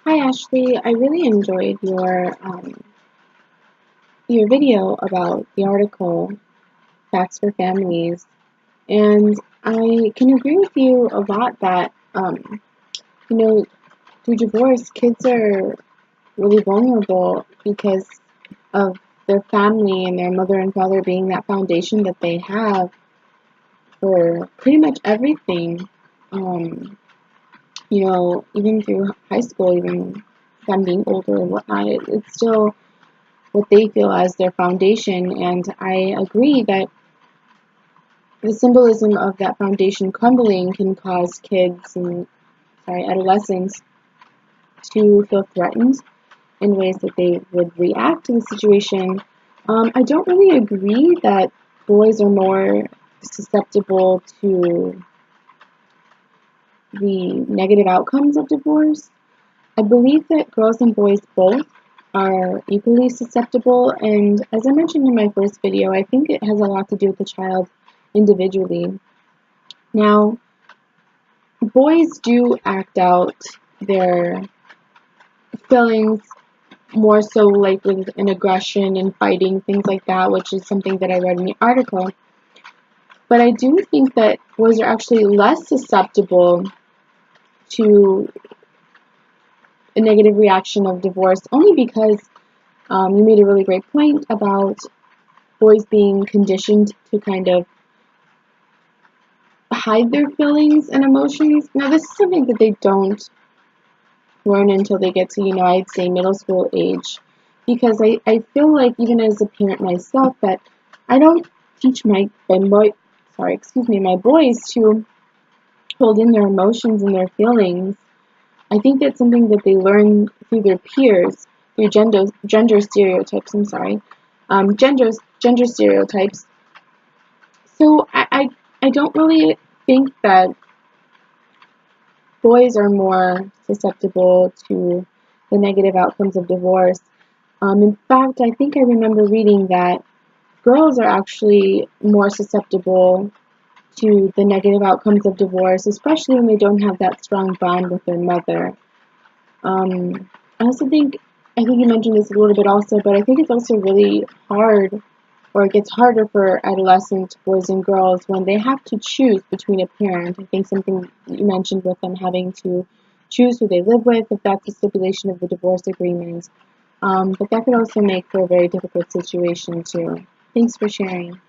Hi Ashley, I really enjoyed your video about the article Facts for Families, and I can agree with you a lot that you know through divorce kids are really vulnerable because of their family and their mother and father being that foundation that they have for pretty much everything. Um, even through high school, even them being older and whatnot, it's still what they feel as their foundation. And I agree that the symbolism of that foundation crumbling can cause adolescents to feel threatened in ways that they would react to the situation. I don't really agree that boys are more susceptible to the negative outcomes of divorce. I believe that girls and boys both are equally susceptible, and as I mentioned in my first video, I think it has a lot to do with the child individually. Now, boys do act out their feelings more so like with an aggression and fighting, things like that, which is something that I read in the article. But I do think that boys are actually less susceptible to a negative reaction of divorce, only because you made a really great point about boys being conditioned to kind of hide their feelings and emotions. Now, this is something that they don't learn until they get to, I'd say middle school age. Because I feel like, even as a parent myself, that I don't teach my boys to hold in their emotions and their feelings. I think that's something that they learn through their peers, through gender stereotypes. Gender stereotypes. So I don't really think that boys are more susceptible to the negative outcomes of divorce. In fact, I think I remember reading that girls are actually more susceptible to the negative outcomes of divorce, especially when they don't have that strong bond with their mother. I also I think you mentioned this a little bit also, but I think it's also really hard, or it gets harder for adolescent boys and girls when they have to choose between a parent. I think something you mentioned with them having to choose who they live with, if that's a stipulation of the divorce agreement. But that could also make for a very difficult situation too. Thanks for sharing.